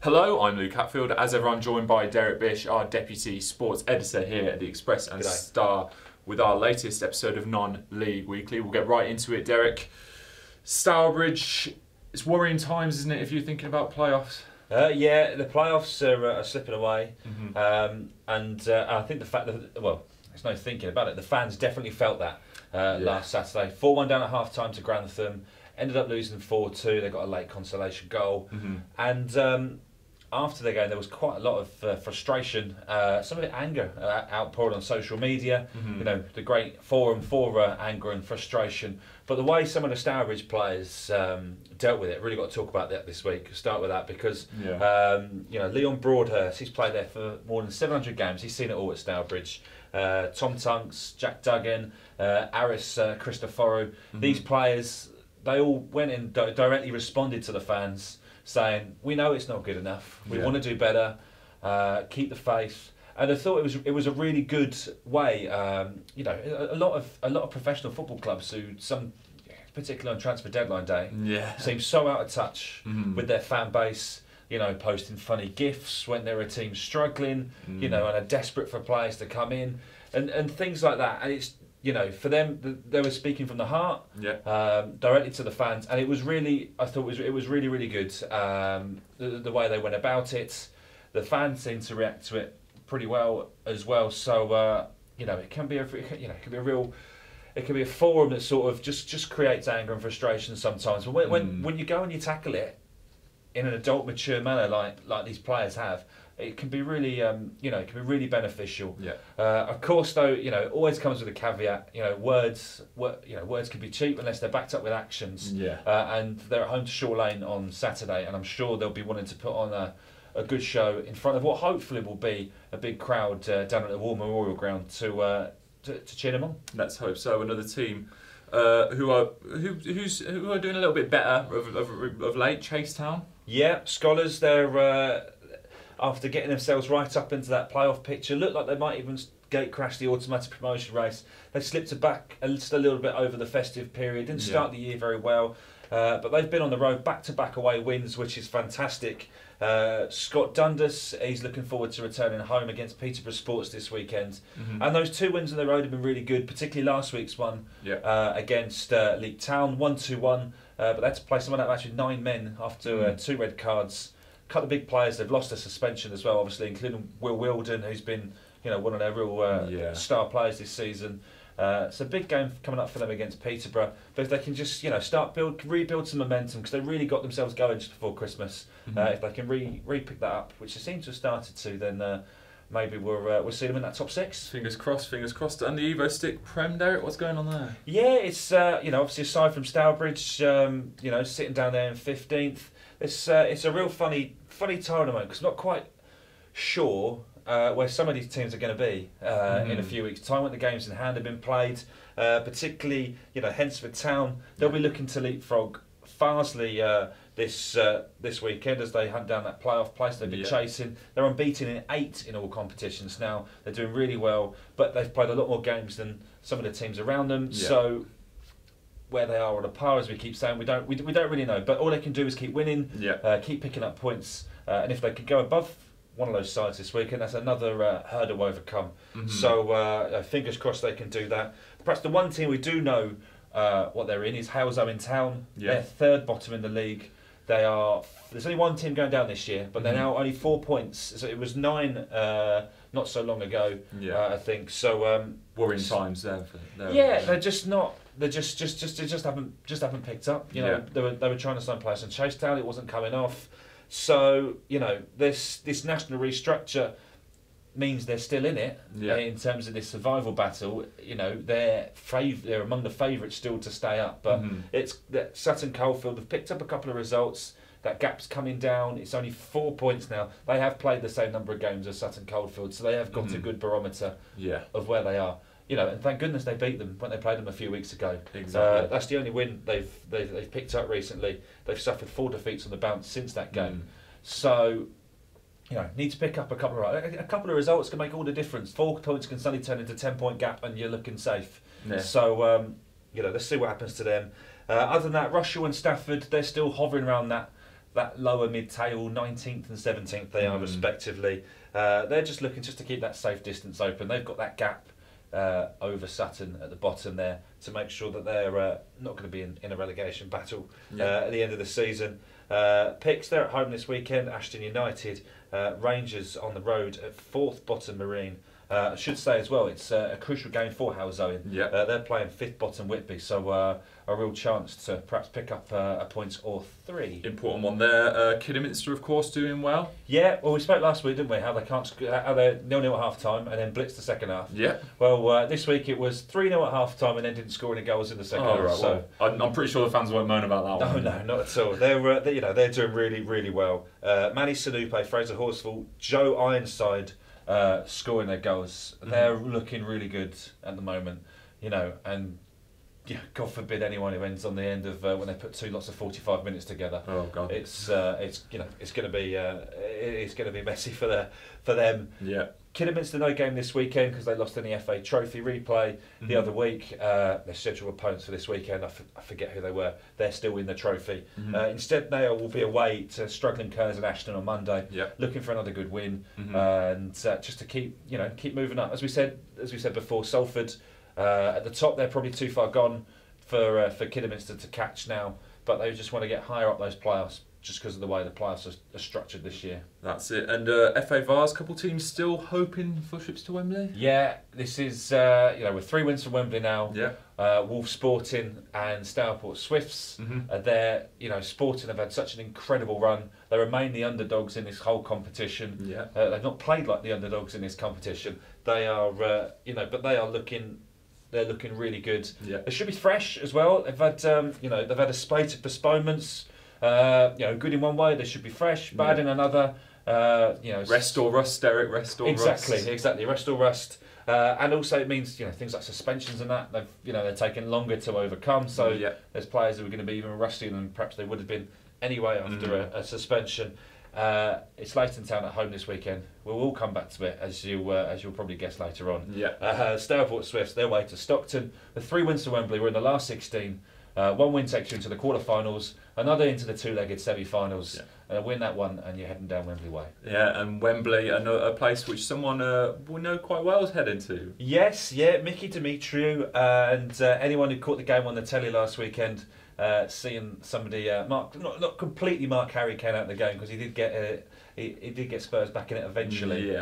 Hello, I'm Luke Hatfield. As ever, I'm joined by Derek Bish, our Deputy Sports Editor here at the Express and G'day. Star, with our latest episode of Non-League Weekly. We'll get right into it, Derek. Stourbridge, it's worrying times, isn't it, if you're thinking about playoffs? Yeah, the playoffs are slipping away, I think the fact that, well, there's no thinking about it, the fans definitely felt that last Saturday. 4-1 down at half-time to Grantham, ended up losing 4-2, they got a late consolation goal, and after the game there was quite a lot of frustration, some of it anger outpoured on social media, you know, the great forum for anger and frustration, but the way some of the Stourbridge players dealt with it, really got to talk about that this week. Start with that because you know, Leon Broadhurst, he's played there for more than 700 games, he's seen it all at Stourbridge. Tom Tunks, Jack Duggan, Aris Christoforou, these players, they all went and directly responded to the fans saying, we know it's not good enough, we want to do better, keep the faith. And I thought it was a really good way. You know, a lot of professional football clubs who, some particularly on transfer deadline day, seem so out of touch with their fan base. You know, posting funny gifs when they're a team struggling. You know, and are desperate for players to come in and things like that. And it's, you know, for them, they were speaking from the heart, directly to the fans, and it was really, I thought it was really, really good. The way they went about it, the fans seemed to react to it pretty well as well. So you know, it can be it can be a forum that sort of just creates anger and frustration sometimes. But when you go and you tackle it in an adult, mature manner like these players have, it can be really, you know, it can be really beneficial. Of course, though, you know, it always comes with a caveat. You know, words can be cheap unless they're backed up with actions. And they're at home to Shore Lane on Saturday, and I'm sure they'll be wanting to put on a good show in front of what hopefully will be a big crowd down at the War Memorial Ground to cheer them on. Let's hope so. Another team who are doing a little bit better of late, Chasetown. Yeah, Scholars, they're after getting themselves right up into that playoff picture, looked like they might even gate crash the automatic promotion race. They slipped back just a little bit over the festive period, didn't start the year very well, but they've been on the road, back-to-back away wins, which is fantastic. Scott Dundas, he's looking forward to returning home against Peterborough Sports this weekend. And those 2 wins on the road have been really good, particularly last week's one against Leek Town, 1-2-1, but they had to play someone out of actually 9 men after 2 red cards. A couple of big players, they've lost their suspension as well, obviously, including Will Wilden, who's been, you know, one of their real star players this season. It's a big game coming up for them against Peterborough, but if they can just, you know, rebuild some momentum, because they really got themselves going just before Christmas. If they can re-pick that up, which they seem to have started to, then maybe we'll see them in that top 6. Fingers crossed, fingers crossed. And the Evo Stick Prem, Derek, what's going on there? Yeah, it's you know, obviously aside from Stourbridge, you know, sitting down there in 15th, it's a real funny tournament, because I'm not quite sure where some of these teams are going to be in a few weeks' time when the games in hand have been played. Particularly, you know, Hensford Town, they'll be looking to leapfrog Farsley this weekend as they hunt down that playoff place they've been chasing. They're unbeaten in 8 in all competitions now. They're doing really well, but they've played a lot more games than some of the teams around them. So where they are on a par, as we keep saying, we don't really know. But all they can do is keep winning, keep picking up points, and if they can go above one of those sides this weekend, that's another hurdle overcome. So fingers crossed they can do that. Perhaps the one team we do know what they're in is Halesome in Town. They're 3rd bottom in the league. There's only one team going down this year, but they're now only 4 points. So it was 9 not so long ago, I think. So worrying times there. They're just not. They just haven't picked up. You know, they were trying to sign players in Chasetown. It wasn't coming off. So, you know, this national restructure means they're still in it in terms of this survival battle. You know, they're among the favourites still to stay up. But it's that Sutton Coldfield have picked up a couple of results. That gap's coming down. It's only 4 points now. They have played the same number of games as Sutton Coldfield, so they have got a good barometer of where they are. You know, and thank goodness they beat them when they played them a few weeks ago. Exactly. That's the only win they've picked up recently. They've suffered 4 defeats on the bounce since that game. So, you know, need to pick up a couple of results can make all the difference. 4 points can suddenly turn into 10-point gap, and you're looking safe. So, you know, let's see what happens to them. Other than that, Rushall and Stafford, they're still hovering around that that lower mid-table, 19th and 17th they are respectively. They're just looking just to keep that safe distance open. They've got that gap over Sutton at the bottom there to make sure that they're not going to be in a relegation battle at the end of the season. Picks, they're at home this weekend. Ashton United, Rangers on the road at 4th bottom Marine. I should say as well, it's a crucial game for Howes Owen. They're playing 5th bottom Whitby, so a real chance to perhaps pick up a point or 3. Important one there. Kidderminster, of course, doing well. Yeah, well, we spoke last week, didn't we? How they can't, how they're 0-0 at half time and then blitz the second half. Yeah. Well, this week it was 3-0 at half time and then didn't score any goals in the second half. Right, so well, I'm pretty sure the fans won't moan about that one. No, not at all. They're doing really, really well. Manny Sanupe, Fraser Horsfall, Joe Ironside scoring their goals. They're looking really good at the moment, and God forbid anyone who ends on the end of when they put 2 lots of 45 minutes together. Oh God! It's going to be messy for them. Yeah. Kidderminster no game this weekend because they lost in the FA Trophy replay the other week. Their scheduled opponents for this weekend, I forget who they were. They're still in the trophy. Instead, they will be away to struggling Kerns and Ashton on Monday, looking for another good win and just to keep moving up. As we said before, Salford at the top, they're probably too far gone for Kidderminster to catch now, but they just want to get higher up those playoffs. Just because of the way the playoffs are structured this year. That's it. And FA Vars, couple teams still hoping for trips to Wembley? Yeah, this is, with 3 wins from Wembley now, Wolves Sporting and Stourport Swifts are there. Sporting have had such an incredible run. They remain the underdogs in this whole competition. They've not played like the underdogs in this competition. They are, but they are looking... They're looking really good. They should be fresh as well. They've had, they've had a spate of postponements. Good in one way, they should be fresh. Bad in another. Rest or rust, Derek. Rest or rust. Exactly. Rest or rust. And also it means things like suspensions and that they're taking longer to overcome. So there's players who are going to be even rustier than perhaps they would have been anyway after a suspension. It's Leighton Town at home this weekend. We'll all come back to it as you'll probably guess later on. Stourport Swifts, their way to Stockton. The 3 wins to Wembley. We're in the last 16. 1 win takes you into the quarter-finals, another into the 2-legged semi-finals, and win that one and you're heading down Wembley way. Yeah, and Wembley, a place which someone will know quite well is heading to. Yes, Mickey Demetriou, and anyone who caught the game on the telly last weekend, seeing somebody not completely mark Harry Kane out of the game because he did get Spurs back in it eventually.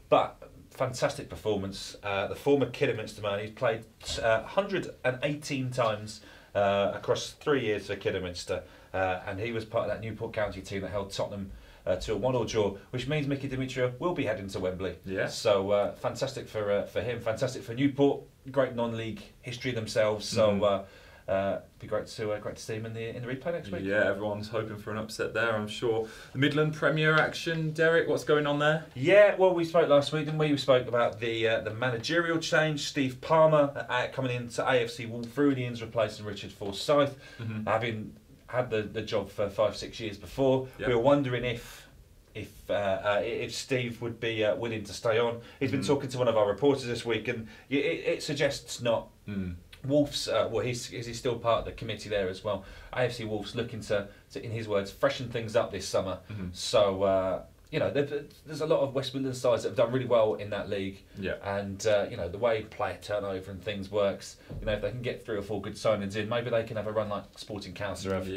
But fantastic performance. The former Kidderminster man, he's played 118 times. Across 3 years for Kidderminster, and he was part of that Newport County team that held Tottenham to a 1-1 draw, which means Mickey Demetriou will be heading to Wembley. So fantastic for him, fantastic for Newport. Great non-league history themselves. So be great to see him in the replay next week. Yeah, everyone's hoping for an upset there, I'm sure. The Midland Premier action, Derek, what's going on there? Yeah, well, we spoke last week, didn't we? We spoke about the managerial change. Steve Palmer coming into AFC Wolverines, replacing Richard Forsyth, having had the job for 5-6 years before. We were wondering if Steve would be willing to stay on. He's been talking to one of our reporters this week, and it suggests not. Wolves, he's still part of the committee there as well. AFC Wolves looking to in his words, freshen things up this summer. So, there's a lot of West Midlands sides that have done really well in that league. And, the way player turnover and things works, if they can get 3 or 4 good signings in, maybe they can have a run like Sporting Council have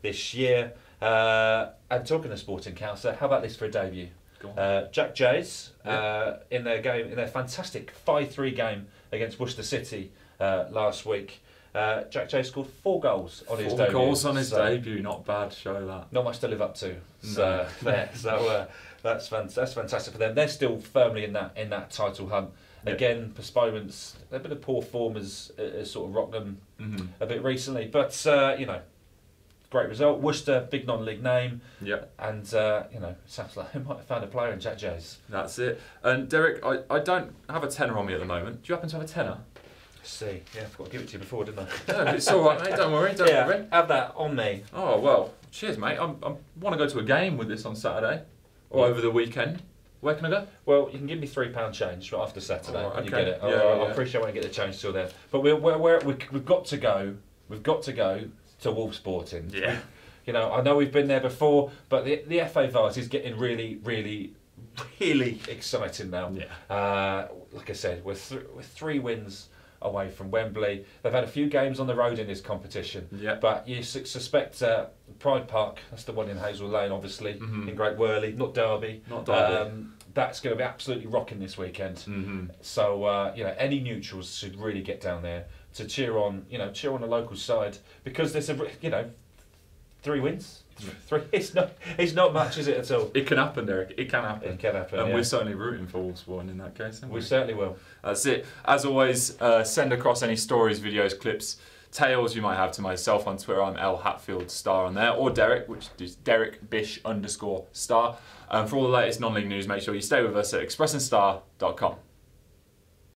this year. And talking of Sporting Council, how about this for a debut? Jack Jays in their fantastic 5-3 game against Worcester City last week. Jack Jay scored 4 goals on his debut. 4 goals on his debut, not bad. Show that. Not much to live up to. So that's fantastic for them. They're still firmly in that title hunt. Again, postponements. They've been a poor form as sort of rocked them a bit recently, but great result. Worcester, big non-league name. And sounds like they might have found a player in Jack Jays. That's it. And Derek, I don't have a tenner on me at the moment. Do you happen to have a tenner? See, I forgot to give it to you before, didn't I? No, it's all right, mate. Don't worry. Don't worry. Have that on me. Oh well, cheers, mate. I want to go to a game with this on Saturday or over the weekend. Where can I go? Well, you can give me £3 change right after Saturday when you get it. I appreciate when I get the change till then. But we've got to go. We've got to go to Wolves Sporting. You know, I know we've been there before, but the FA Vase is getting really, really, really exciting now. Yeah. Like I said, we're 3 wins away from Wembley. They've had a few games on the road in this competition, but you suspect Pride Park, that's the one in Hazel Lane, obviously, in Great Worley, not Derby. Not Derby. That's going to be absolutely rocking this weekend. So you know, any neutrals should really get down there to cheer on the local side, because there's 3 wins. 3. It's not much, is it at all? It can happen, Derek. It can happen. It can happen. And we're certainly rooting for Wolfsburg in that case. We certainly will. That's it. As always, send across any stories, videos, clips, tales you might have to myself on Twitter. I'm L Hatfield Star on there, or Derek, which is Derek Bish _star. For all the latest non-league news, make sure you stay with us at expressandstar.com.